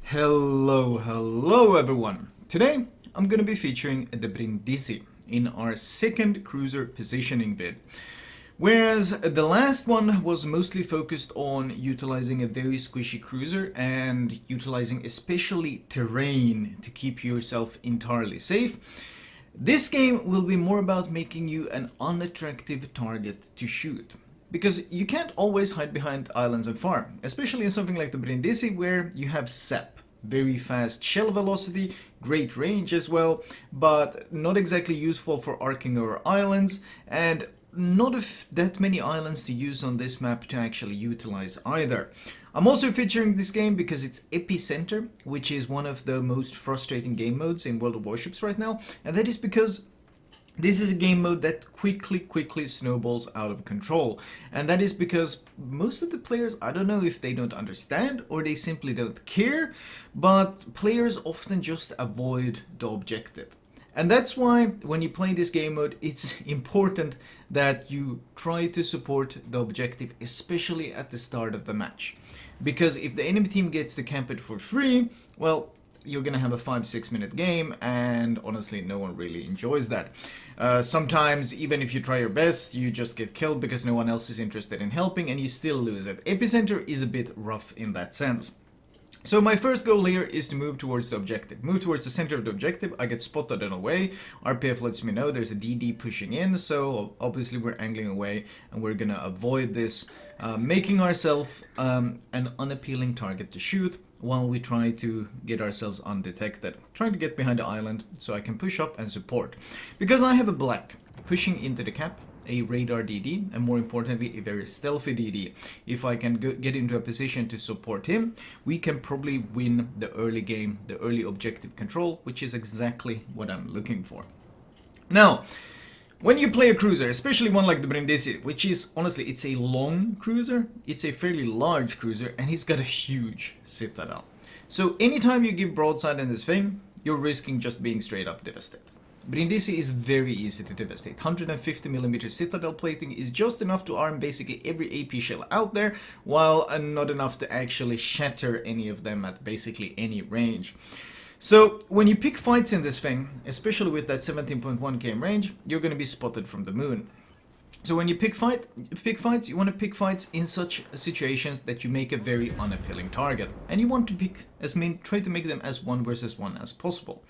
Hello everyone! Today I'm gonna be featuring the Brindisi in our second cruiser positioning vid. Whereas the last one was mostly focused on utilizing a very squishy cruiser and utilizing especially terrain to keep yourself entirely safe, this game will be more about making you an unattractive target to shoot. Because you can't always hide behind islands and farm, especially in something like the Brindisi where you have sap, very fast shell velocity, great range as well, but not exactly useful for arcing over islands, and not that many islands to use on this map to actually utilize either. I'm also featuring this game because it's Epicenter, which is one of the most frustrating game modes in World of Warships right now, and that is because this is a game mode that quickly snowballs out of control. And that is because most of the players, I don't know if they don't understand or they simply don't care, but players often just avoid the objective. And that's why when you play this game mode, it's important that you try to support the objective, especially at the start of the match. Because if the enemy team gets to camp it for free, well, you're gonna have a 5-6 minute game, and honestly no one really enjoys that. Sometimes even if you try your best, you just get killed because no one else is interested in helping and you still lose it. Epicenter is a bit rough in that sense. So my first goal here is to move towards the objective. Move towards the center of the objective. I get spotted on the way. RPF lets me know there's a DD pushing in, so obviously we're angling away and we're gonna avoid this, making ourselves an unappealing target to shoot while we try to get ourselves undetected. Trying to get behind the island so I can push up and support. Because I have a black pushing into the cap, a radar DD, and more importantly a very stealthy DD. If I can get into a position to support him, we can probably win the early game, the early objective control, which is exactly what I'm looking for. Now, when you play a cruiser, especially one like the Brindisi, which is, honestly, it's a long cruiser, it's a fairly large cruiser, and he's got a huge citadel. So anytime you give broadside in this thing, you're risking just being straight up devastated. Brindisi is very easy to devastate. 150mm citadel plating is just enough to arm basically every AP shell out there, while not enough to actually shatter any of them at basically any range. So when you pick fights in this thing, especially with that 17.1 km range, you're going to be spotted from the moon. So when you pick fights, you want to pick fights in such situations that you make a very unappealing target, and you want to try to make them as 1 versus 1 as possible.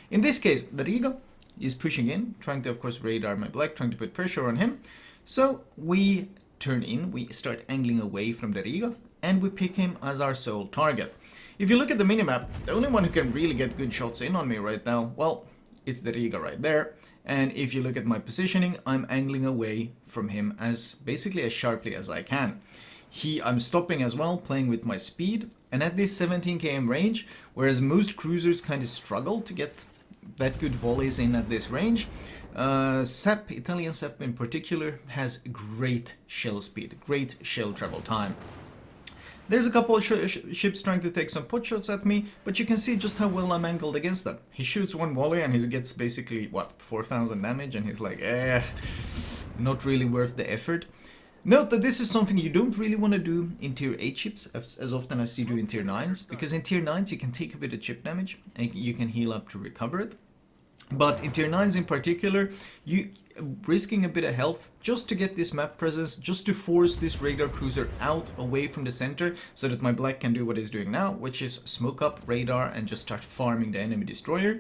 In this case, the Riga is pushing in, trying to of course radar my black, trying to put pressure on him. So we turn in, we start angling away from the Riga, and we pick him as our sole target. If you look at the minimap, the only one who can really get good shots in on me right now, well, it's the Riga right there. And if you look at my positioning, I'm angling away from him as basically as sharply as I can. I'm stopping as well, playing with my speed, and at this 17 km range, whereas most cruisers kind of struggle to get that good volleys in at this range, Italian SAP in particular, has great shell speed, great shell travel time. There's a couple of ships trying to take some pot shots at me, but you can see just how well I'm angled against them. He shoots one volley and he gets basically, what, 4,000 damage, and he's like, not really worth the effort. Note that this is something you don't really want to do in tier 8 ships as often as you do in tier 9s, because in tier 9s you can take a bit of chip damage and you can heal up to recover it. But in tier 9s in particular, you risking a bit of health just to get this map presence, just to force this radar cruiser out away from the center so that my black can do what he's doing now, which is smoke up radar and just start farming the enemy destroyer,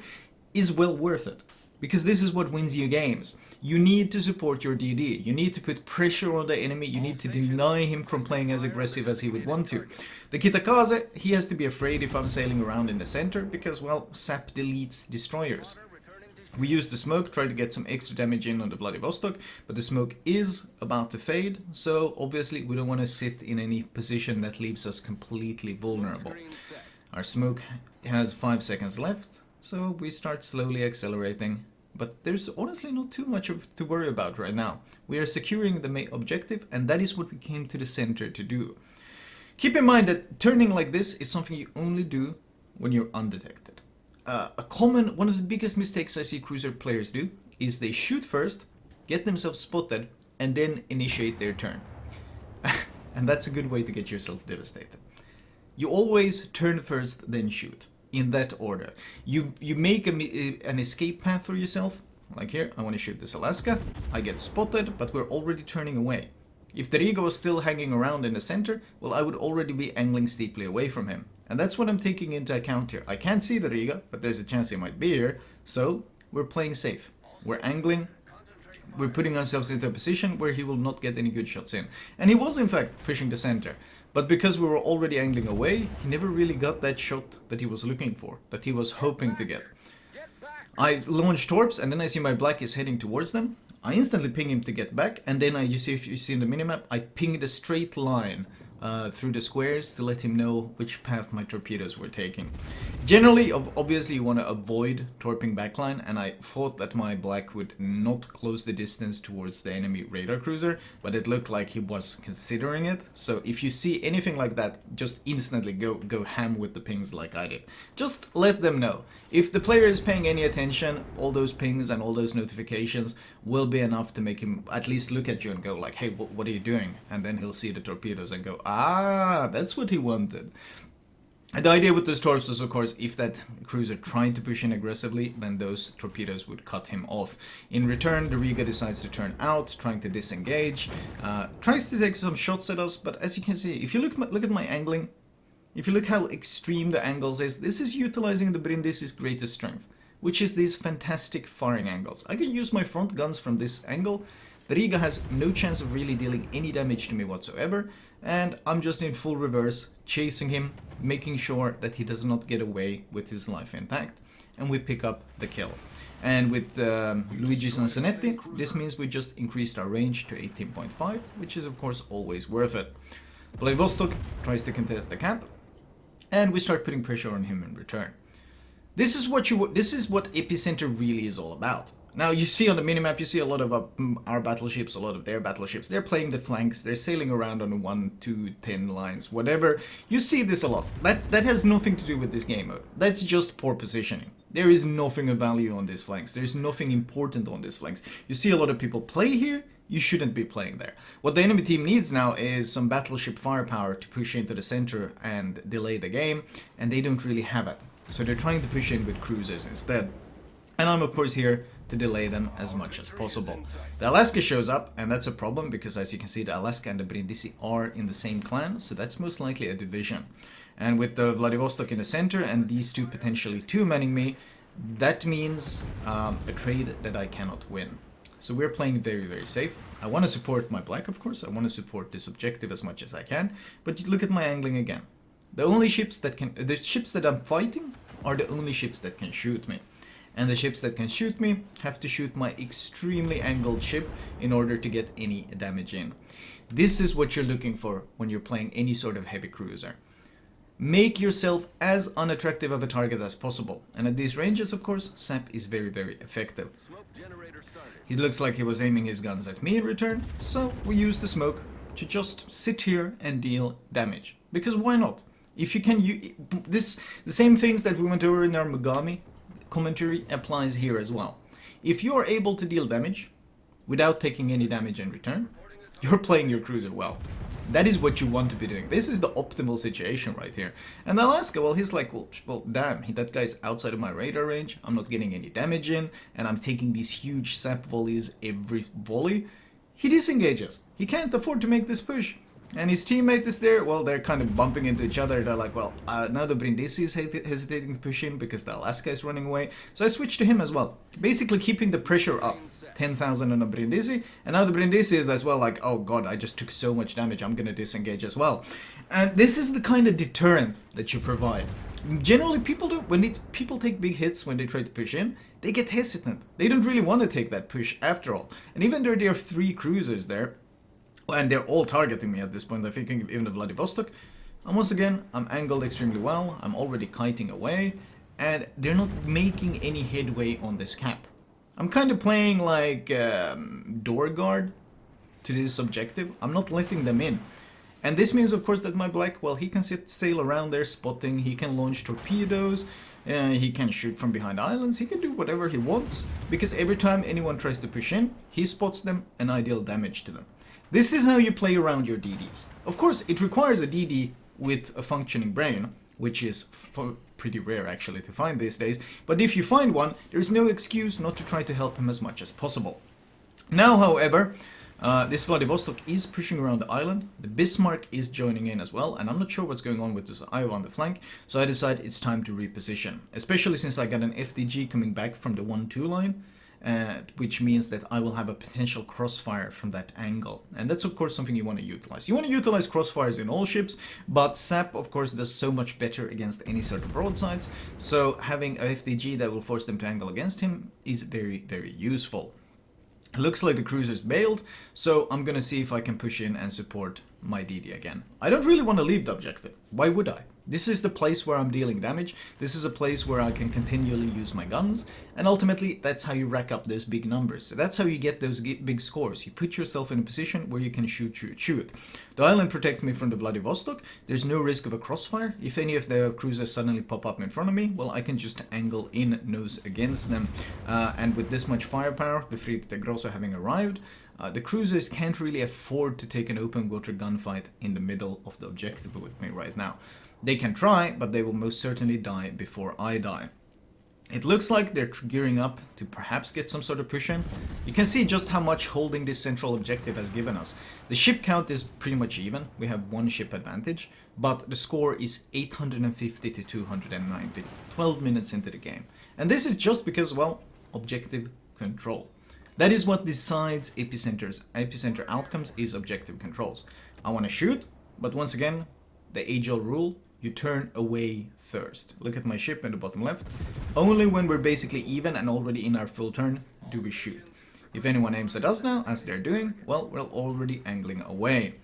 is well worth it. Because this is what wins you games. You need to support your DD. You need to put pressure on the enemy. You need to deny him from playing as aggressive as he would want to. The Kitakaze, he has to be afraid if I'm sailing around in the center because, well, SAP deletes destroyers. We use the smoke, try to get some extra damage in on the Vladivostok, but the smoke is about to fade, so obviously we don't want to sit in any position that leaves us completely vulnerable. Our smoke has 5 seconds left, so we start slowly accelerating. But there's honestly not too much to worry about right now. We are securing the main objective, and that is what we came to the center to do. Keep in mind that turning like this is something you only do when you're undetected. One of the biggest mistakes I see cruiser players do is they shoot first, get themselves spotted, and then initiate their turn. And that's a good way to get yourself devastated. you always turn first, then shoot. In that order. You make an escape path for yourself. Like here, I want to shoot this Alaska. I get spotted, but we're already turning away. If the Riga was still hanging around in the center, well, I would already be angling steeply away from him. And that's what I'm taking into account here. I can't see the Riga, but there's a chance he might be here. So, we're playing safe. We're angling. We're putting ourselves into a position where he will not get any good shots in. And he was, in fact, pushing the center. But because we were already angling away, he never really got that shot that he was looking for, that he was hoping to get. I launch torps, and then I see my black is heading towards them. I instantly ping him to get back, and then you see, if you see in the minimap, I pinged a straight line through the squares to let him know which path my torpedoes were taking. Generally, obviously you want to avoid torping backline, and I thought that my black would not close the distance towards the enemy radar cruiser, but it looked like he was considering it. So if you see anything like that, just instantly go ham with the pings like I did. Just let them know. If the player is paying any attention, all those pings and all those notifications will be enough to make him at least look at you and go like, hey, what are you doing? And then he'll see the torpedoes and go, ah, that's what he wanted. And the idea with those torps was, of course, if that cruiser tried to push in aggressively, then those torpedoes would cut him off. In return, the Riga decides to turn out, trying to disengage, tries to take some shots at us, but as you can see, if you look at my angling, if you look how extreme the angles is, this is utilizing the Brindisi's greatest strength, which is these fantastic firing angles. I can use my front guns from this angle. The Riga has no chance of really dealing any damage to me whatsoever, and I'm just in full reverse, chasing him, making sure that he does not get away with his life intact, and we pick up the kill. And with Luigi Sansonetti, this means we just increased our range to 18.5, which is of course always worth it. Vladivostok tries to contest the cap, and we start putting pressure on him in return. This is what Epicenter really is all about. Now you see on the minimap, you see a lot of our battleships, a lot of their battleships. They're playing the flanks, they're sailing around on 1, 2, 10 lines, whatever. You see this a lot. That has nothing to do with this game mode. That's just poor positioning. There is nothing of value on these flanks. There's nothing important on these flanks. You see a lot of people play here. You shouldn't be playing there. What the enemy team needs now is some battleship firepower to push into the center and delay the game, and they don't really have it. So they're trying to push in with cruisers instead. And I'm of course here to delay them as much as possible. The Alaska shows up, and that's a problem because as you can see, the Alaska and the Brindisi are in the same clan, so that's most likely a division. And with the Vladivostok in the center and these two potentially two-manning me, that means a trade that I cannot win. So we're playing very, very safe. I want to support my black, of course. I want to support this objective as much as I can. But look at my angling again. The ships that I'm fighting are the only ships that can shoot me. And the ships that can shoot me have to shoot my extremely angled ship in order to get any damage in. This is what you're looking for when you're playing any sort of heavy cruiser. Make yourself as unattractive of a target as possible. And at these ranges, of course, SAP is very, very effective. He looks like he was aiming his guns at me in return, so we use the smoke to just sit here and deal damage. Because why not? If you can, the same things that we went over in our Mogami commentary applies here as well. If you are able to deal damage without taking any damage in return, you're playing your cruiser well. That is what you want to be doing. This is the optimal situation right here. And Alaska, well, he's like, well, damn, that guy's outside of my radar range. I'm not getting any damage in, and I'm taking these huge sap volleys every volley. He disengages. He can't afford to make this push. And his teammate is there, well, they're kind of bumping into each other. They're like, well, now the Brindisi is hesitating to push in because the Alaska is running away. So I switched to him as well. Basically keeping the pressure up. 10,000 on a Brindisi, and now the Brindisi is as well like, oh god, I just took so much damage, I'm gonna disengage as well. And this is the kind of deterrent that you provide. Generally, people take big hits when they try to push in, they get hesitant. They don't really want to take that push after all. And even though there are 3 cruisers there, and they're all targeting me at this point, I think even the Vladivostok, and once again, I'm angled extremely well, I'm already kiting away, and they're not making any headway on this cap. I'm kind of playing like door guard to this objective. I'm not letting them in. And this means, of course, that my black, well, he can sail around there spotting, he can launch torpedoes, he can shoot from behind islands, he can do whatever he wants, because every time anyone tries to push in, he spots them and I deal damage to them. This is how you play around your DDs. Of course, it requires a DD with a functioning brain, which is pretty rare actually to find these days. But if you find one, there's no excuse not to try to help him as much as possible. Now, however, this Vladivostok is pushing around the island. The Bismarck is joining in as well, and I'm not sure what's going on with this Iowa on the flank, so I decided it's time to reposition. Especially since I got an FDG coming back from the 1-2 line, which means that I will have a potential crossfire from that angle. And that's of course something you want to utilize. You want to utilize crossfires in all ships, but SAP of course does so much better against any sort of broadsides, so having a FDG that will force them to angle against him is very, very useful. Looks like the cruiser's bailed, so I'm gonna see if I can push in and support my DD again. I don't really want to leave the objective. Why would I? This is the place where I'm dealing damage. This is a place where I can continually use my guns, and ultimately that's how you rack up those big numbers. That's how you get those big scores. You put yourself in a position where you can shoot. The island protects me from the Vladivostok. There's no risk of a crossfire. If any of the cruisers suddenly pop up in front of me, well, I can just angle in nose against them. And with this much firepower, the Friedrich Grosse having arrived, the cruisers can't really afford to take an open water gunfight in the middle of the objective with me right now. They can try, but they will most certainly die before I die. It looks like they're gearing up to perhaps get some sort of push in. You can see just how much holding this central objective has given us. The ship count is pretty much even. We have one ship advantage, but the score is 850 to 290, 12 minutes into the game. And this is just because, well, objective control. That is what decides epicenter outcomes, is objective controls. I want to shoot, but once again, the age-old rule, you turn away first. Look at my ship in the bottom left. Only when we're basically even and already in our full turn do we shoot. If anyone aims at us now, as they're doing, well, we're already angling away.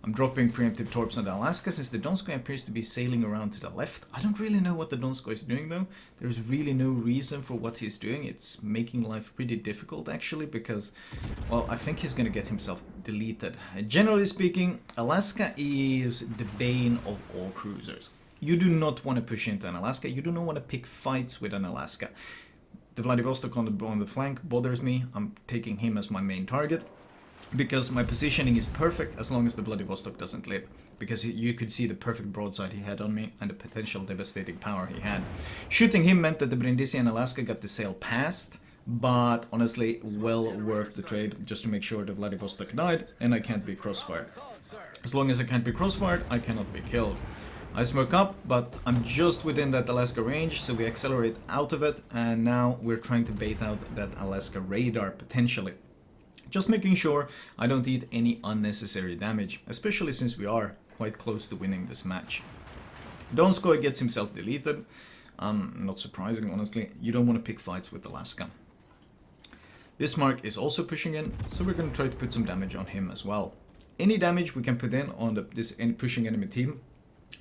I'm dropping preemptive torps on the Alaska since the Donskoy appears to be sailing around to the left. I don't really know what the Donskoy is doing though. There's really no reason for what he's doing. It's making life pretty difficult actually because, well, I think he's gonna get himself deleted. Generally speaking, Alaska is the bane of all cruisers. You do not want to push into an Alaska. You do not want to pick fights with an Alaska. The Vladivostok on the flank bothers me. I'm taking him as my main target, because my positioning is perfect as long as the Vladivostok doesn't live. Because you could see the perfect broadside he had on me and the potential devastating power he had. Shooting him meant that the Brindisi and Alaska got to sail past, but honestly, well worth the trade just to make sure the Vladivostok died and I can't be crossfired. As long as I can't be crossfired, I cannot be killed. I smoke up, but I'm just within that Alaska range, so we accelerate out of it, and now we're trying to bait out that Alaska radar potentially. Just making sure I don't eat any unnecessary damage, especially since we are quite close to winning this match. Donskoy gets himself deleted. Not surprising, honestly. You don't want to pick fights with Alaska. Bismarck is also pushing in, so we're going to try to put some damage on him as well. Any damage we can put in on this pushing enemy team,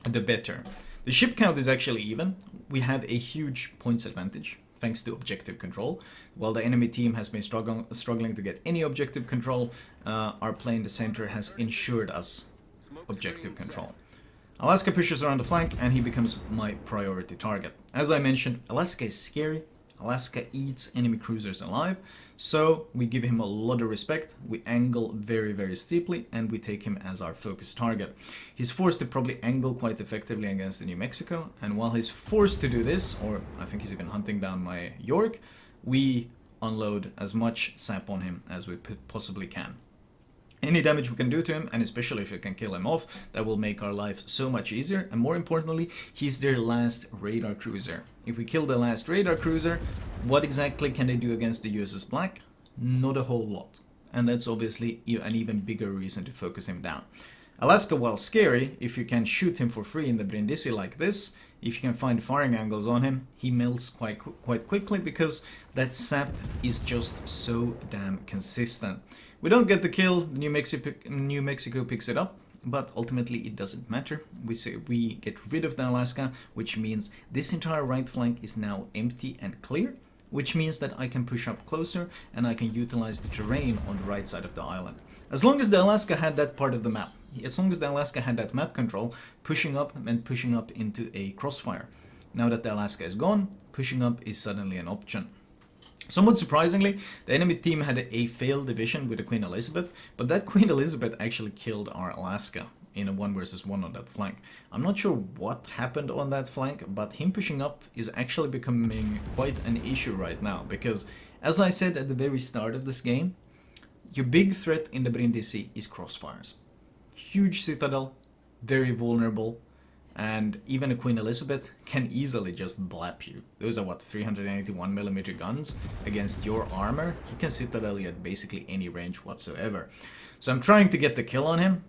the better. The ship count is actually even. We have a huge points advantage, thanks to objective control. While the enemy team has been struggling to get any objective control, our play in the center has ensured us objective control. Alaska pushes around the flank and he becomes my priority target. As I mentioned, Alaska is scary. Alaska eats enemy cruisers alive, so we give him a lot of respect, we angle very, very steeply, and we take him as our focus target. He's forced to probably angle quite effectively against the New Mexico, and while he's forced to do this, or I think he's even hunting down my York, we unload as much sap on him as we possibly can. Any damage we can do to him, and especially if we can kill him off, that will make our life so much easier, and more importantly, he's their last radar cruiser. If we kill the last radar cruiser, what exactly can they do against the USS Black? Not a whole lot. And that's obviously an even bigger reason to focus him down. Alaska, while scary, if you can shoot him for free in the Brindisi like this, if you can find firing angles on him, he melts quite quickly because that sap is just so damn consistent. We don't get the kill, New Mexico picks it up, but ultimately it doesn't matter. We get rid of the Alaska, which means this entire right flank is now empty and clear, which means that I can push up closer and I can utilize the terrain on the right side of the island. As long as the Alaska had that part of the map, as long as the Alaska had that map control, pushing up meant pushing up into a crossfire. Now that the Alaska is gone, pushing up is suddenly an option. Somewhat surprisingly, the enemy team had a failed division with the Queen Elizabeth, but that Queen Elizabeth actually killed our Alaska. in a 1 versus 1 on that flank. I'm not sure what happened on that flank, but him pushing up is actually becoming quite an issue right now, because as I said at the very start of this game, your big threat in the Brindisi is crossfires. Huge citadel, very vulnerable, and even a Queen Elizabeth can easily just blap you. Those are what, 381mm guns against your armor? He can citadel you at basically any range whatsoever. So I'm trying to get the kill on him,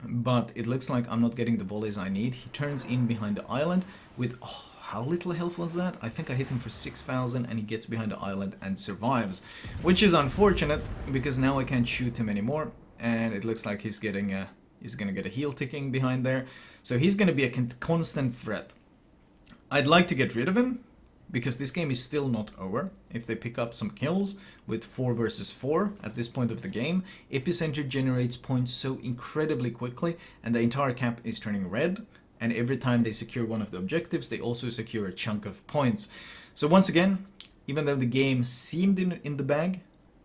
but it looks like I'm not getting the volleys I need. He turns in behind the island with, oh, how little health was that? I think I hit him for 6,000 and he gets behind the island and survives. Which is unfortunate, because now I can't shoot him anymore, and it looks like he's getting a... He's going to get a heal ticking behind there. So he's going to be a constant threat. I'd like to get rid of him, because this game is still not over. If they pick up some kills with 4 versus 4 at this point of the game, Epicenter generates points so incredibly quickly, and the entire cap is turning red. And every time they secure one of the objectives, they also secure a chunk of points. So once again, even though the game seemed in the bag,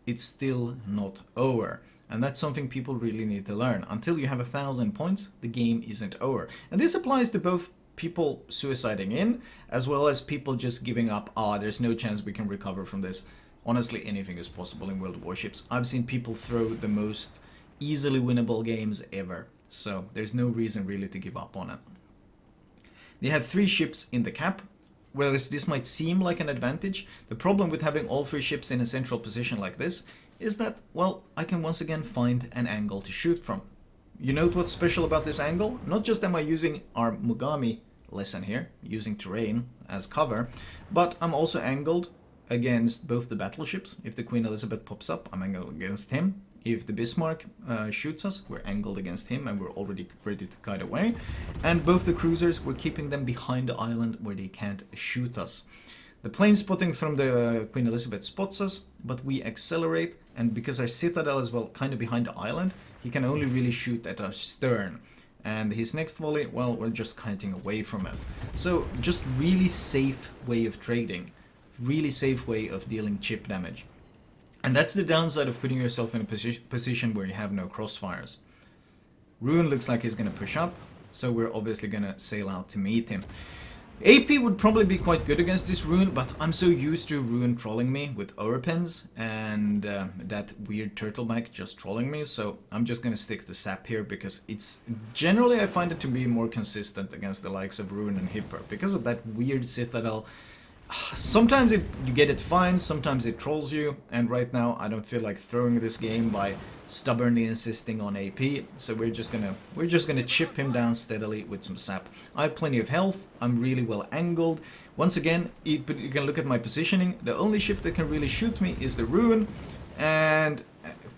it's still not over. And that's something people really need to learn. Until you have 1,000 points, the game isn't over. And this applies to both people suiciding in, as well as people just giving up. Ah, there's no chance we can recover from this. Honestly, anything is possible in World of Warships. I've seen people throw the most easily winnable games ever. So there's no reason really to give up on it. They had 3 ships in the cap. Whereas this might seem like an advantage, the problem with having all 3 ships in a central position like this is that, well, I can once again find an angle to shoot from. You note what's special about this angle? Not just am I using our Mogami lesson here, using terrain as cover, but I'm also angled against both the battleships. If the Queen Elizabeth pops up, I'm angled against him. If the Bismarck shoots us, we're angled against him and we're already ready to kite away. And both the cruisers, we're keeping them behind the island where they can't shoot us. The plane spotting from the Queen Elizabeth spots us, but we accelerate, and because our citadel is, well, kind of behind the island, he can only really shoot at our stern. And his next volley, well, we're just kiting away from it. So just really safe way of trading, really safe way of dealing chip damage. And that's the downside of putting yourself in a position where you have no crossfires. Ruin looks like he's going to push up, so we're obviously going to sail out to meet him. AP would probably be quite good against this Ruin, but I'm so used to Ruin trolling me with Overpens and that weird turtleback just trolling me, so I'm just going to stick to Sap here, because it's generally I find it to be more consistent against the likes of Ruin and Hipper because of that weird citadel. Sometimes you get it fine, sometimes it trolls you, and right now I don't feel like throwing this game by stubbornly insisting on AP, so we're just gonna chip him down steadily with some sap. I have plenty of health, I'm really well angled. Once again, you can look at my positioning, the only ship that can really shoot me is the Ruin, and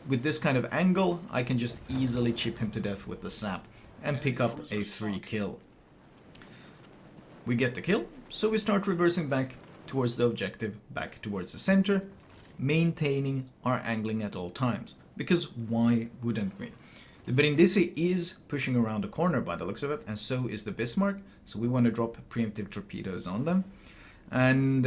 with this kind of angle, I can just easily chip him to death with the sap and pick up a free kill. We get the kill, so we start reversing back towards the objective, back towards the center, maintaining our angling at all times. Because why wouldn't we? The Brindisi is pushing around the corner by the looks of it, and so is the Bismarck, so we want to drop preemptive torpedoes on them. And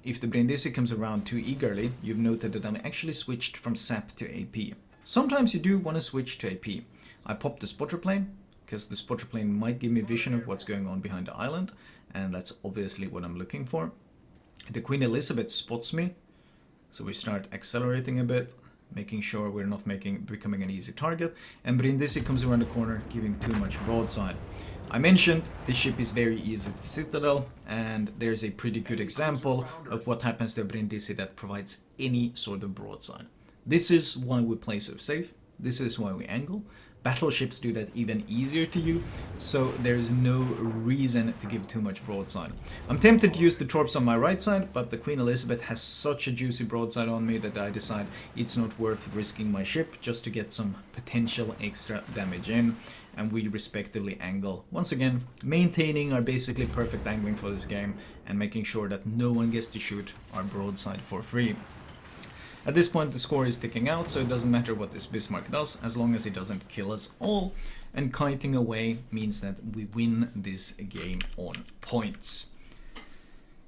if the Brindisi comes around too eagerly, you've noted that I'm actually switched from SAP to AP. Sometimes you do want to switch to AP. I popped the spotter plane, because the spotter plane might give me vision of what's going on behind the island, and that's obviously what I'm looking for. The Queen Elizabeth spots me, so we start accelerating a bit, making sure we're not becoming an easy target, and Brindisi comes around the corner, giving too much broadside. I mentioned this ship is very easy to citadel, and there's a pretty good example of what happens to a Brindisi that provides any sort of broadside. This is why we play so safe, this is why we angle. Battleships do that even easier to you, so there's no reason to give too much broadside. I'm tempted to use the torps on my right side, but the Queen Elizabeth has such a juicy broadside on me that I decide it's not worth risking my ship just to get some potential extra damage in, and we respectively angle. Once again, maintaining our basically perfect angling for this game and making sure that no one gets to shoot our broadside for free. At this point the score is ticking out, so it doesn't matter what this Bismarck does as long as it doesn't kill us all, and kiting away means that we win this game on points.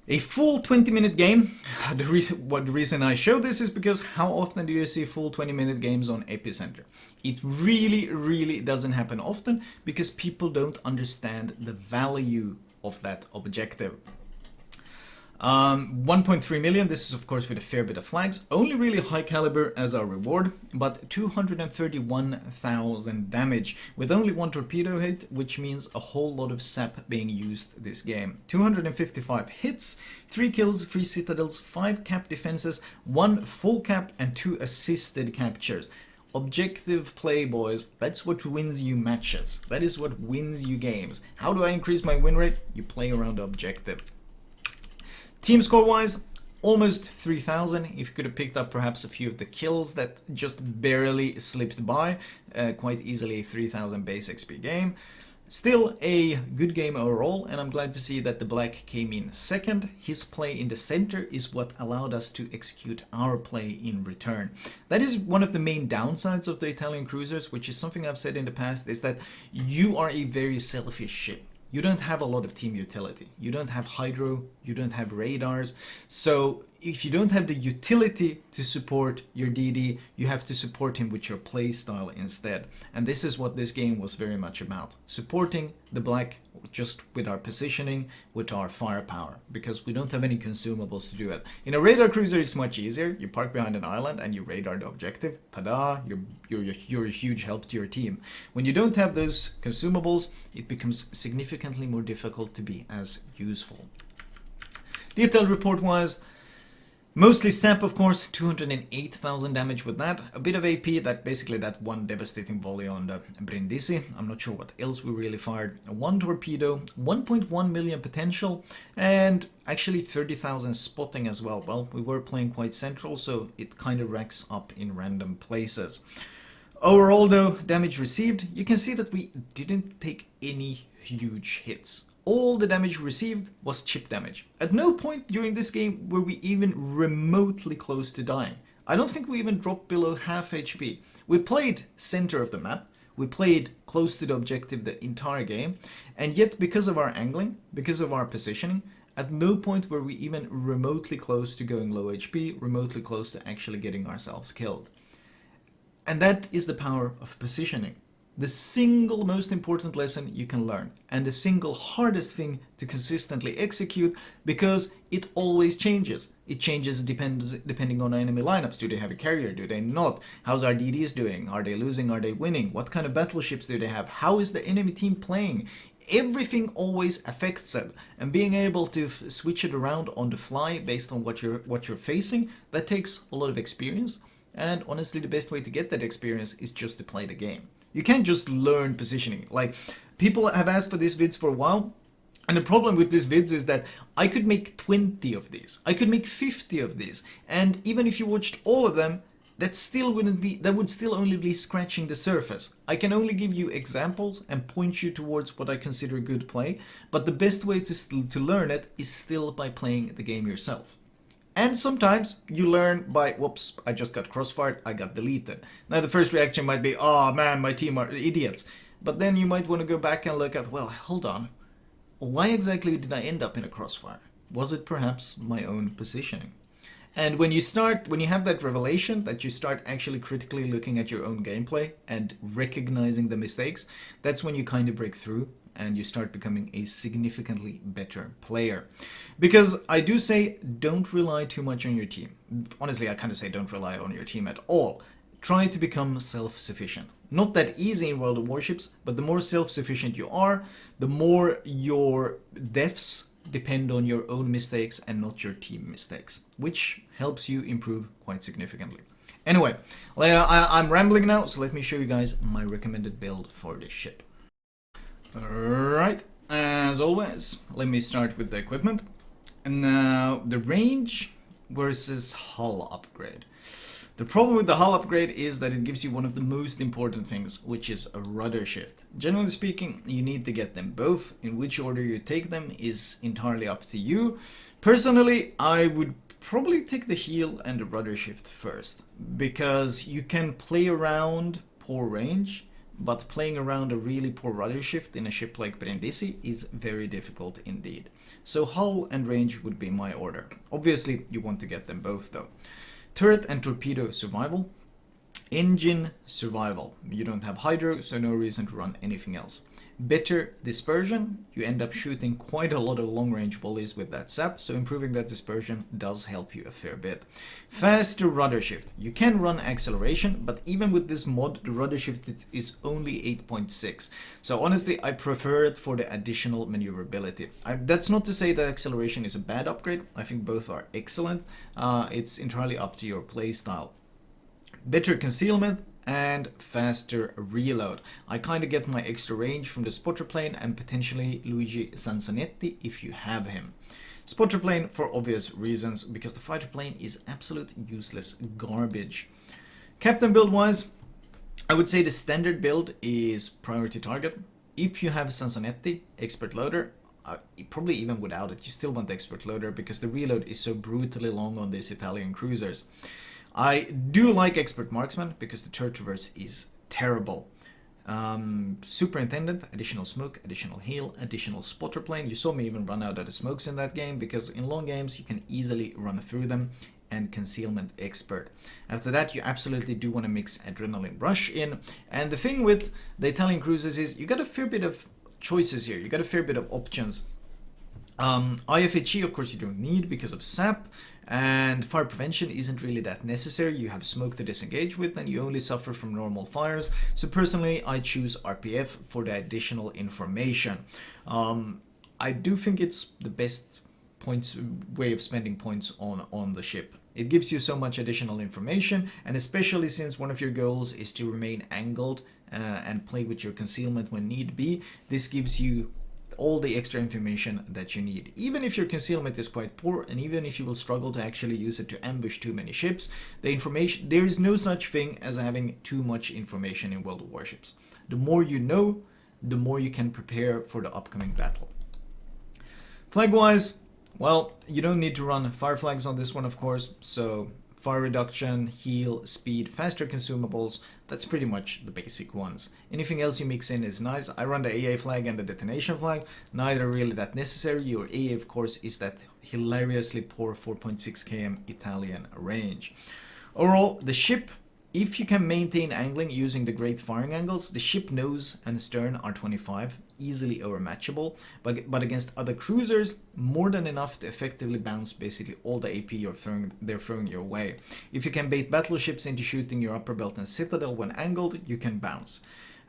A full 20-minute game, the reason I show this is because how often do you see full 20-minute games on Epicenter? It really doesn't happen often because people don't understand the value of that objective. 1.3 million, this is of course with a fair bit of flags, only really high caliber as our reward, but 231,000 damage with only one torpedo hit, which means a whole lot of sap being used this game. 255 hits, 3 kills, 3 citadels, 5 cap defenses, 1 full cap and 2 assisted captures. Objective play, boys. That's what wins you matches. That is what wins you games. How do I increase my win rate? You play around the objective. Team score wise, almost 3,000. If you could have picked up perhaps a few of the kills that just barely slipped by, quite easily a 3,000 base XP game. Still a good game overall, and I'm glad to see that the black came in second. His play in the center is what allowed us to execute our play in return. That is one of the main downsides of the Italian cruisers, which is something I've said in the past, is that you are a very selfish ship. You don't have a lot of team utility. You don't have hydro, you don't have radars. So if you don't have the utility to support your DD, you have to support him with your playstyle instead. And this is what this game was very much about. Supporting the black just with our positioning, with our firepower, because we don't have any consumables to do it. In a radar cruiser, it's much easier. You park behind an island and you radar the objective. Tada! You're a huge help to your team. When you don't have those consumables, it becomes significantly more difficult to be as useful. Detailed report wise, mostly stamp, of course, 208,000 damage with that. A bit of AP, that one devastating volley on the Brindisi. I'm not sure what else we really fired. 1 torpedo, 1.1 million potential, and actually 30,000 spotting as well. Well, we were playing quite central, so it kind of racks up in random places. Overall though, damage received, you can see that we didn't take any huge hits. All the damage received was chip damage. At no point during this game were we even remotely close to dying. I don't think we even dropped below half HP. We played center of the map, we played close to the objective the entire game, and yet because of our angling, because of our positioning, at no point were we even remotely close to going low HP, remotely close to actually getting ourselves killed. And that is the power of positioning. The single most important lesson you can learn, and the single hardest thing to consistently execute, because it always changes. It changes depending on enemy lineups. Do they have a carrier? Do they not? How's our DDs doing? Are they losing? Are they winning? What kind of battleships do they have? How is the enemy team playing? Everything always affects it, and being able to switch it around on the fly based on what you're facing, that takes a lot of experience. And honestly, the best way to get that experience is just to play the game. You can't just learn positioning. Like, people have asked for these vids for a while, and the problem with these vids is that I could make 20 of these. I could make 50 of these. And even if you watched all of them, that would still only be scratching the surface. I can only give you examples and point you towards what I consider good play, but the best way to learn it is still by playing the game yourself. And sometimes you learn by, whoops, I just got crossfired, I got deleted. Now the first reaction might be, oh man, my team are idiots. But then you might want to go back and look at, well, hold on. Why exactly did I end up in a crossfire? Was it perhaps my own positioning? And when you have that revelation, that you start actually critically looking at your own gameplay and recognizing the mistakes, that's when you kind of break through and you start becoming a significantly better player. Because I do say, don't rely too much on your team. Honestly, I kind of say don't rely on your team at all. Try to become self-sufficient. Not that easy in World of Warships, but the more self-sufficient you are, the more your deaths depend on your own mistakes and not your team mistakes, which helps you improve quite significantly. Anyway, I'm rambling now, so let me show you guys my recommended build for this ship. Alright, as always, let me start with the equipment. And now, the range versus hull upgrade. The problem with the hull upgrade is that it gives you one of the most important things, which is a rudder shift. Generally speaking, you need to get them both. In which order you take them is entirely up to you. Personally, I would probably take the heel and the rudder shift first, because you can play around poor range, but playing around a really poor rudder shift in a ship like Brindisi is very difficult indeed. So hull and range would be my order. Obviously, you want to get them both though. Turret and torpedo survival. Engine survival. You don't have hydro, so no reason to run anything else. Better dispersion. You end up shooting quite a lot of long-range volleys with that sap, so improving that dispersion does help you a fair bit. Faster rudder shift. You can run acceleration, but even with this mod, the rudder shift is only 8.6. So honestly, I prefer it for the additional maneuverability. That's not to say that acceleration is a bad upgrade. I think both are excellent. It's entirely up to your playstyle. Better concealment and faster reload. I kind of get my extra range from the spotter plane and potentially Luigi Sansonetti if you have him. Spotter plane for obvious reasons, because the fighter plane is absolute useless garbage. Captain build wise, I would say the standard build is priority target. If you have Sansonetti, expert loader, probably even without it, you still want expert loader because the reload is so brutally long on these Italian cruisers. I do like expert marksman because the turret traverse is terrible. Superintendent, additional smoke, additional heal, additional spotter plane. You saw me even run out of the smokes in that game because in long games you can easily run through them. And concealment expert. After that, you absolutely do want to mix adrenaline rush in. And the thing with the Italian cruisers is you got a fair bit of choices here. You got a fair bit of options. IFHE, of course, you don't need because of SAP, and fire prevention isn't really that necessary. You have smoke to disengage with and you only suffer from normal fires. So personally, I choose RPF for the additional information. I do think it's the best way of spending points on the ship. It gives you so much additional information, and especially since one of your goals is to remain angled and play with your concealment when need be, this gives you all the extra information that you need. Even if your concealment is quite poor, and even if you will struggle to actually use it to ambush too many ships, there is no such thing as having too much information in World of Warships. The more you know, the more you can prepare for the upcoming battle. Flag-wise, well, you don't need to run fire flags on this one, of course, so fire reduction, heal, speed, faster consumables, that's pretty much the basic ones. Anything else you mix in is nice. I run the AA flag and the detonation flag, neither really that necessary. Your AA, of course, is that hilariously poor 4.6 km Italian range. Overall, the ship, if you can maintain angling using the great firing angles, the ship nose and stern are 25, easily overmatchable, but against other cruisers, more than enough to effectively bounce basically all the AP they're throwing your way. If you can bait battleships into shooting your upper belt and citadel when angled, you can bounce.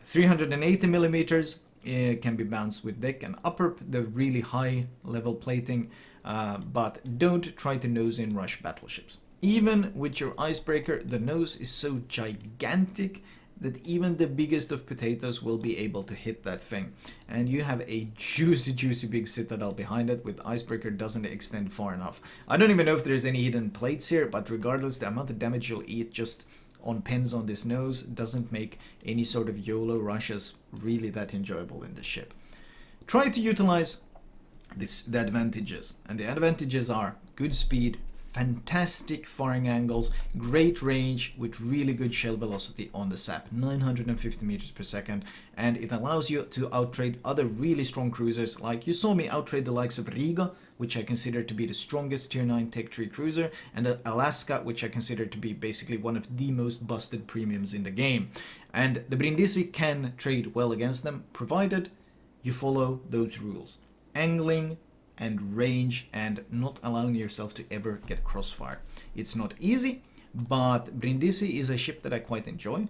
380 millimeters can be bounced with deck and upper, the really high level plating, but don't try to nose in rush battleships. Even with your icebreaker, the nose is so gigantic that even the biggest of potatoes will be able to hit that thing. And you have a juicy big citadel behind it, with icebreaker doesn't extend far enough. I don't even know if there's any hidden plates here, but regardless, the amount of damage you'll eat just on pens on this nose doesn't make any sort of YOLO rushes really that enjoyable in the ship. Try to utilize the advantages, and the advantages are good speed, fantastic firing angles, great range with really good shell velocity on the SAP, 950 meters per second, and it allows you to outtrade other really strong cruisers. Like you saw me outtrade the likes of Riga, which I consider to be the strongest tier 9 Tech 3 cruiser, and Alaska, which I consider to be basically one of the most busted premiums in the game. And the Brindisi can trade well against them, provided you follow those rules. Angling and range, and not allowing yourself to ever get crossfire. It's not easy, but Brindisi is a ship that I quite enjoy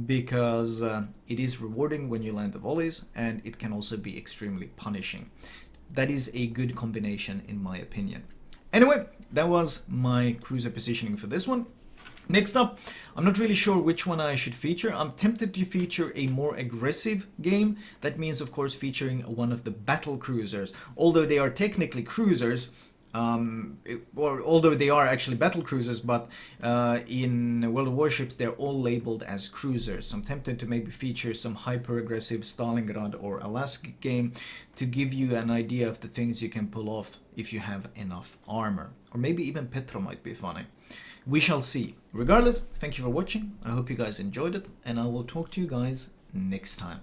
because it is rewarding when you land the volleys, and it can also be extremely punishing. That is a good combination in my opinion. Anyway, that was my cruiser positioning for this one. Next up, I'm not really sure which one I should feature. I'm tempted to feature a more aggressive game. That means, of course, featuring one of the battle cruisers. Although they are technically cruisers, or although they are actually battle cruisers, but in World of Warships, they're all labeled as cruisers. So I'm tempted to maybe feature some hyper-aggressive Stalingrad or Alaska game to give you an idea of the things you can pull off if you have enough armor. Or maybe even Petra might be funny. We shall see. Regardless, thank you for watching. I hope you guys enjoyed it, and I will talk to you guys next time.